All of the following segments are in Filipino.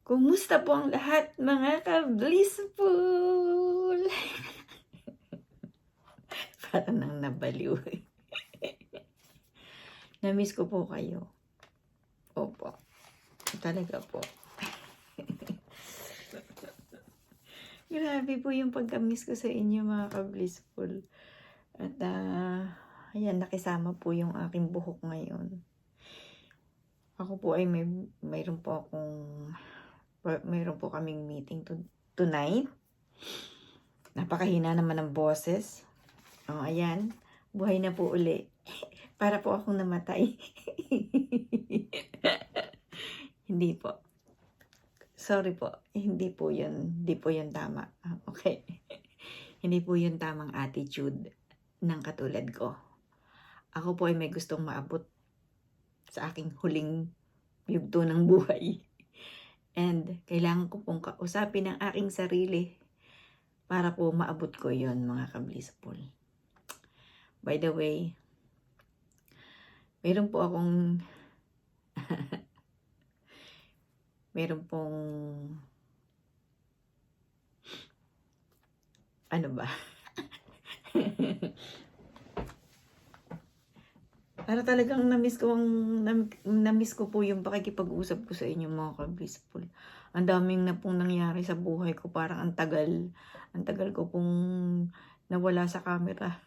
Kumusta po ang lahat mga ka-blissful? Parang nang nabaliw. Namiss ko po kayo. Opo. Talaga po. Grabe po yung pagka-miss ko sa inyo mga ka-blissful. At ayan, nakisama po yung aking buhok ngayon. Ako po ay mayroon po kaming meeting tonight. Napakahina naman ng boses. Oh, ayan. Buhay na po uli. Para po akong namatay. Hindi po. Sorry po. Hindi po yun tama. Okay. Hindi po yun tamang attitude ng katulad ko. Ako po ay may gustong maabot sa aking huling yugto ng buhay. And kailangan ko pong kausapin ang aking sarili para po maabot ko yon mga ka-blissful. By the way, meron pong ano ba? Para talagang namiss ko po yung pakikipag-usap ko sa inyo mga ka-blissful. Ang daming na pong nangyari sa buhay ko, parang ang tagal ko pong nawala sa camera.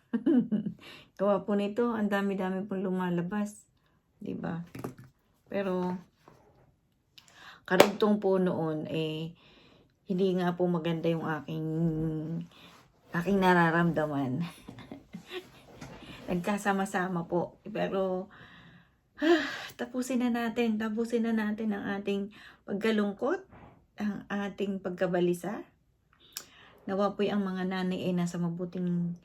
Gawa po nito, ang dami-dami pong lumalabas, 'di ba? Pero karugtong po noon hindi nga po maganda yung aking nararamdaman. Nagkasama-sama po. Pero tapusin na natin ang ating pagkalungkot, ang ating pagkabalisa. Nawa po ang mga nanay ay nasa mabuting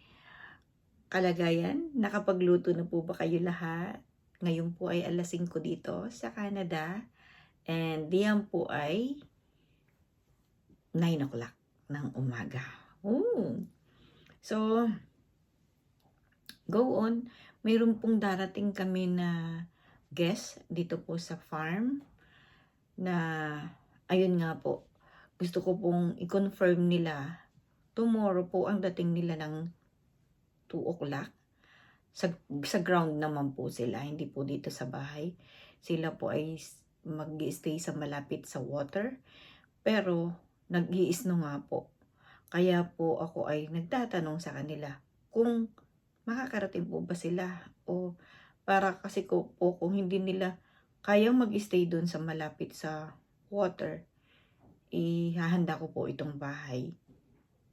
kalagayan. Nakapagluto na po ba kayo lahat? Ngayon po ay alas 5 dito sa Canada. And diyan po ay 9 o'clock ng umaga. So, go on. Mayroon pong darating kami na guest dito po sa farm na ayun nga po. Gusto ko pong i-confirm nila. Tomorrow po ang dating nila ng 2 o'clock. Sa ground naman po sila, hindi po dito sa bahay. Sila po ay mag-i-stay sa malapit sa water. Pero nag-i-snow nga po. Kaya po ako ay nagtatanong sa kanila kung makakarating po ba sila, o para kasi po kung hindi nila kayang mag-stay doon sa malapit sa water, ihahanda ko po itong bahay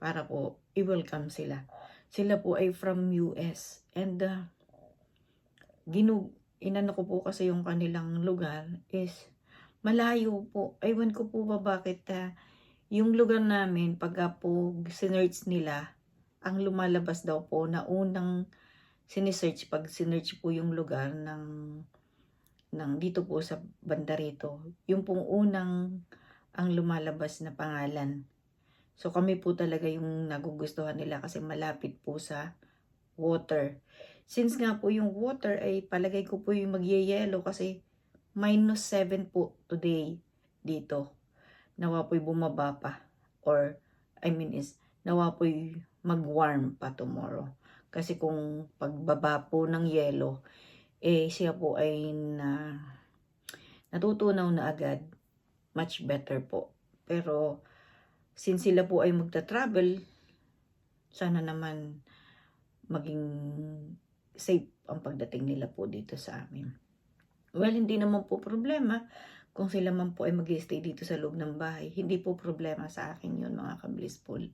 para po i-welcome sila. Sila po ay from US and inano ko po kasi yung kanilang lugar is malayo po. Aywan ko po ba bakit yung lugar namin pagka po sinearch nila, ang lumalabas daw po na unang sinesearch, pag sinearch po yung lugar ng dito po sa banda rito, yung pong unang ang lumalabas na pangalan. So kami po talaga yung nagugustuhan nila kasi malapit po sa water. Since nga po yung water ay palagay ko po yung magyeyelo kasi -7 po today dito. Nawa po'y bumaba pa, or nawa po'y mag-warm pa tomorrow. Kasi kung pagbaba po ng yelo, siya po ay natutunaw na agad, much better po. Pero since sila po ay magta-travel, sana naman maging safe ang pagdating nila po dito sa amin. Well, hindi naman po problema kung sila man po ay mag-stay dito sa loob ng bahay. Hindi po problema sa akin yun mga ka-blissful.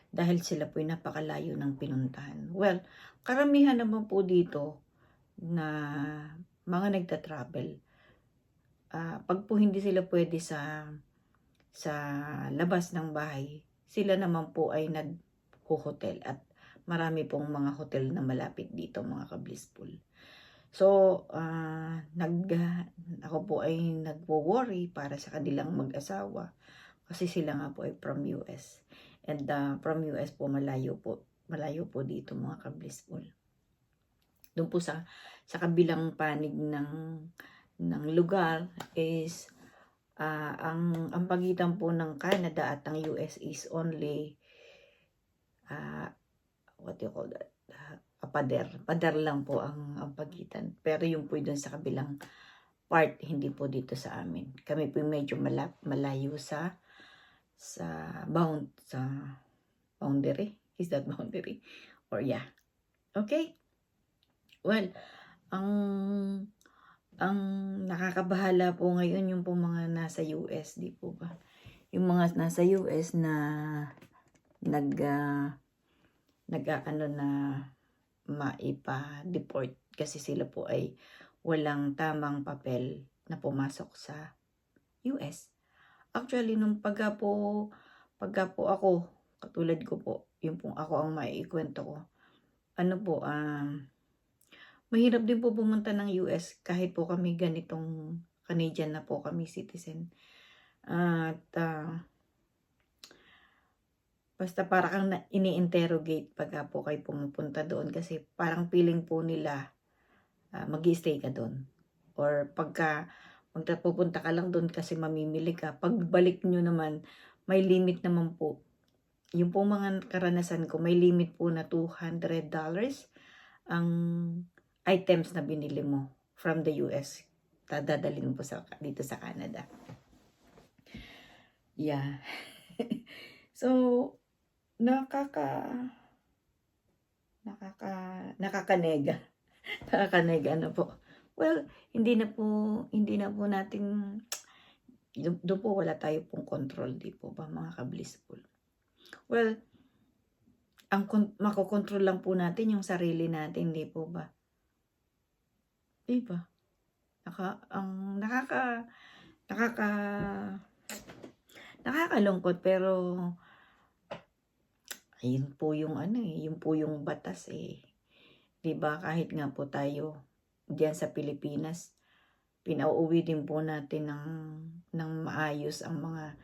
Dahil sila po ay napakalayo ng pinuntahan. Well, karamihan naman po dito na mga nagta-travel. Pag po hindi sila pwede sa labas ng bahay, sila naman po ay nag-hotel at marami pong mga hotel na malapit dito mga ka-blissful. So, ako po ay nagwo-worry para sa kanilang mag-asawa kasi sila nga po ay from US. And from US po malayo po dito mga ka-blissful. Doon po sa kabilang panig ng lugar is Ang pagitan po ng Canada at ng US is only what do you call that? Pader lang po ang pagitan. Pero yung po doon sa kabilang part, hindi po dito sa amin. Kami po medyo malayo sa boundary. Is that boundary? Or yeah. Okay. Well, ang nakakabahala po ngayon yung po mga nasa US, di po ba? Yung mga nasa US na maipa-deport kasi sila po ay walang tamang papel na pumasok sa US. Actually, nung pagka po ako, katulad ko po, yung pong ako ang maiikwento ko, mahirap din po pumunta ng US kahit po kami ganitong Canadian na po kami citizen. At basta para kang ini-interrogate pagka po kayo pumupunta doon kasi parang feeling po nila mag-i-stay ka doon. Or pagka pupunta ka lang doon kasi mamimili ka, pagbalik nyo naman, may limit naman po. Yung po mga karanasan ko, may limit po na $200 ang items na binili mo from the US. Dadalhin po dito sa Canada. Yeah. So, nakakanega. Nakakanega na po. Well, hindi na po natin, doon po wala tayo pong control, di po ba mga ka-blissful? Well, makokontrol lang po natin yung sarili natin, di po ba? Di ba? Nakakalungkot, pero ayun po yung yun po yung batas eh. 'Di ba, kahit nga po tayo diyan sa Pilipinas, pinauuwi din po natin ng maayos ang mga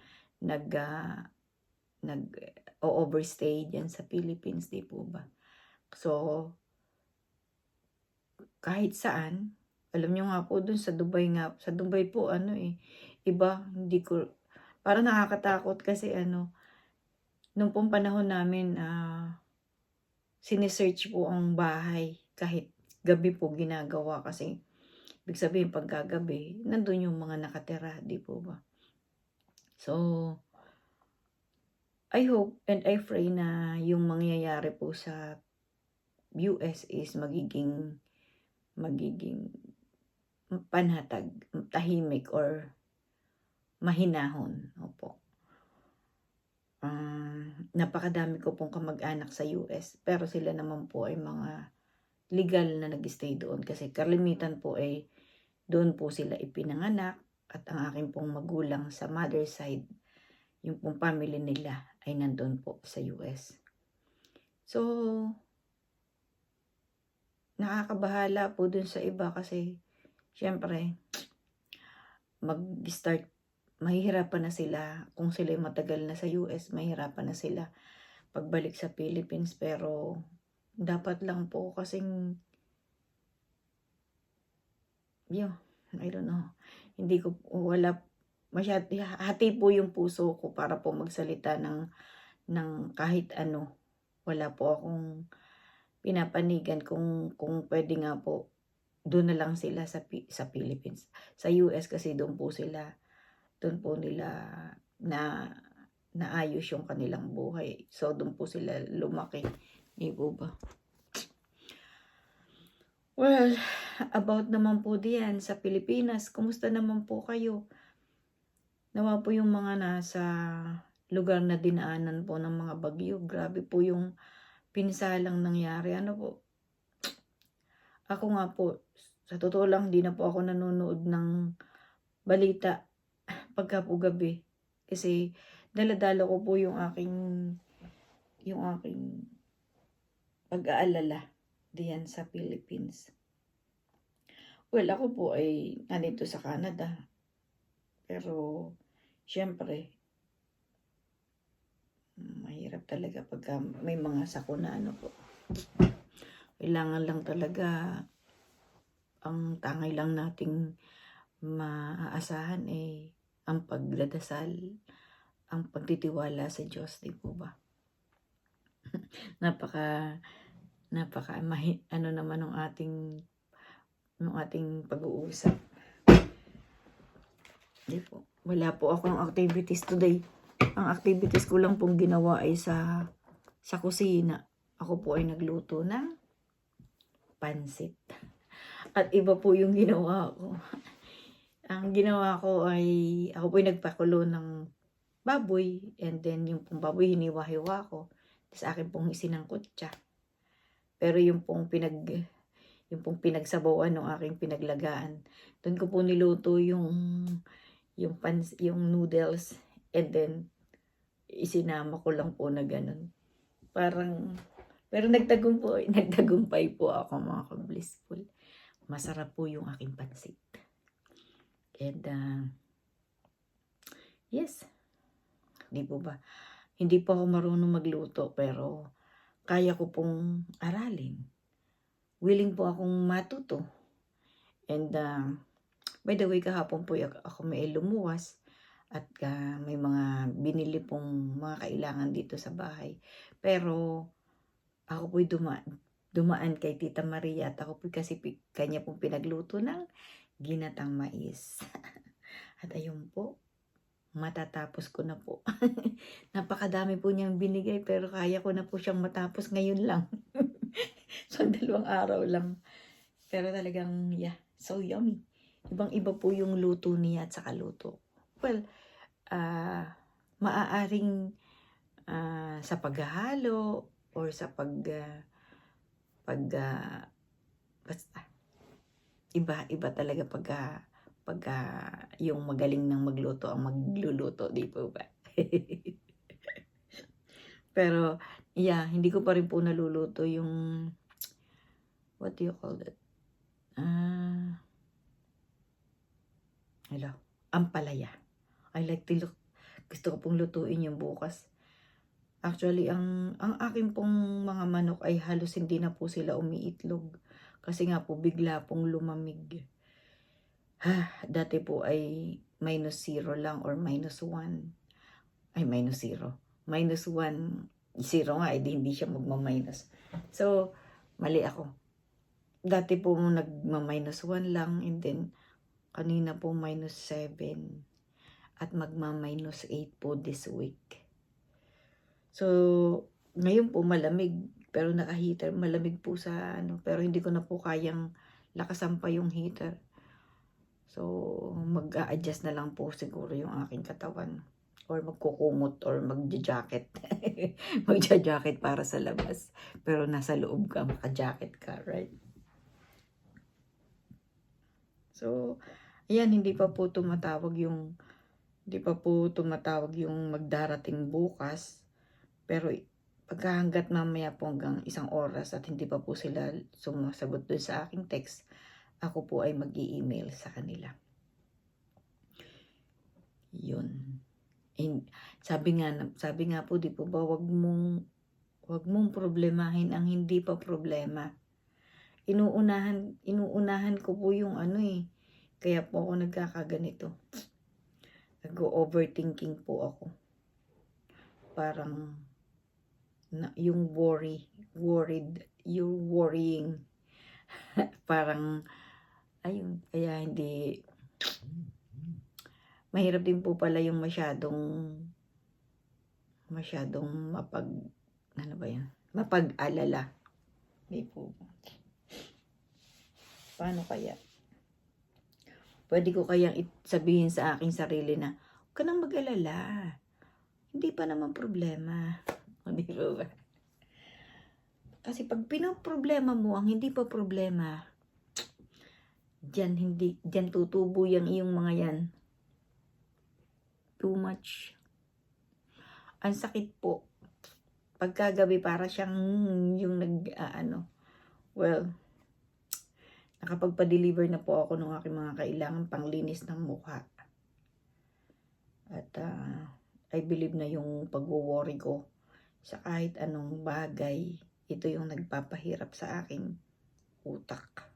overstay diyan sa Philippines, 'di po ba? So, kahit saan, alam nyo nga po dun sa Dubai po iba, hindi ko, parang nakakatakot kasi nung pong panahon namin, sinesearch po ang bahay kahit gabi po ginagawa kasi ibig sabihin pagkagabi, nandun yung mga nakatira, di po ba? So, I hope and I pray na yung mangyayari po sa US is magiging panatag, tahimik or mahinahon. Opo. Napakadami ko pong kamag-anak sa US, pero sila naman po ay mga legal na nag-stay doon kasi kalimitan po ay doon po sila ipinanganak at ang aking pong magulang sa mother side, yung pong family nila ay nandun po sa US. So, nakakabahala po dun sa iba kasi syempre mag-start, mahihirapan na sila kung sila matagal na sa US, mahihirapan na sila pagbalik sa Philippines, pero dapat lang po kasing I don't know, hindi ko, wala hati po yung puso ko para po magsalita ng kahit ano. Wala po akong pinapanigan kung pwede nga po doon na lang sila sa Philippines. Sa US kasi doon po nila naayos yung kanilang buhay. So doon po sila lumaki. Di po ba? Well, about naman po diyan sa Pilipinas, kumusta naman po kayo? Nawa po yung mga nasa lugar na dinaanan po ng mga bagyo. Grabe po yung pinsalang nangyari. Po? Ako nga po, sa totoo lang, hindi na po ako nanonood ng balita pagka po gabi. Kasi daladala ko po yung aking pag-aalala diyan sa Philippines. Well, ako po ay nandito sa Canada. Pero, syempre, mahirap talaga pagka may mga sakuna po. Kailangan lang talaga, ang tangay lang nating maaasahan ang pagdadasal, ang pagtitiwala sa Diyos, di po ba? napaka ano naman ng ating pag-uusap. Di po. Wala po akong activities today. Ang activities ko lang pong ginawa ay sa kusina. Ako po ay nagluto ng pansit. At iba po yung ginawa ko. Ang ginawa ko ay, ako po ay nagpakulo ng baboy. And then yung pong baboy, hiniwa-hiwa ko. Tapos akin pong isinangkot siya. Pero yung pong pinagsabawan ng aking pinaglagaan, doon ko po niluto yung noodles. And then, isinama ko lang po na ganun. Pero nagtagumpay po ako, mga ka-blissful. Masarap po yung aking pansit. And, yes. Di po ba? Hindi po ako marunong magluto, pero kaya ko pong aralin. Willing po akong matuto. And, by the way, kahapon po ako may lumuwas. At may mga binili pong mga kailangan dito sa bahay. Pero ako po'y dumaan kay Tita Maria at ako po'y kasi kanya pong pinagluto ng ginatang mais. At ayun po, matatapos ko na po. Napakadami po niyang binigay pero kaya ko na po siyang matapos ngayon lang. So 2 araw lang. Pero talagang, yeah, so yummy. Ibang-iba po yung luto niya at saka luto. Well, maaaring sa paghahalo or sa basta iba talaga pagka yung magaling ng magluto ang magluluto, di po ba? Pero yeah, hindi ko pa rin po naluluto yung what do you call that? Ampalaya. I like to look. Gusto ko pong lutuin yung bukas. Actually, ang akin pong mga manok ay halos hindi na po sila umiitlog. Kasi nga po, bigla pong lumamig. Dati po ay -0 lang or -1. Ay, -0. -1. 0 nga, hindi siya magma-minus. So, mali ako. Dati po nagma-1 lang and then kanina po -7. At magma-8 po this week. So, ngayon po malamig. Pero naka-heater. Malamig po sa Pero hindi ko na po kayang lakasan pa yung heater. So, mag-a-adjust na lang po siguro yung aking katawan. Or magkukumot or magja-jacket. Magja-jacket para sa labas. Pero nasa loob ka, maka-jacket ka, right? So, ayan, hindi pa po tumatawag yung magdarating bukas. Pero pagkahanggat mamaya po hanggang 1 oras at hindi pa po sila sumasagot doon sa aking text, ako po ay mag-i-email sa kanila. Yun. And sabi nga po, di po ba, wag mong problemahin ang hindi pa problema. Inuunahan ko po yung kaya po ako nagkakaganito. Nag-overthinking po ako. Parang yung worried, yung worrying. Parang, ayun, kaya hindi, mahirap din po pala yung masyadong mapag-alala. Di po. Paano kaya? Pwede ko kayang sabihin sa aking sarili na, huwag ka nang mag-alala. Hindi pa naman problema. Di ba? Kasi pag pinaproblema mo ang hindi pa problema, diyan tutubo yung iyong mga yan. Too much. Ang sakit po. Pagkagabi para siyang yung nakapagpa-deliver na po ako ng aking mga kailangan panglinis ng mukha. At I believe na yung pag-worry ko sa kahit anong bagay, ito yung nagpapahirap sa aking utak.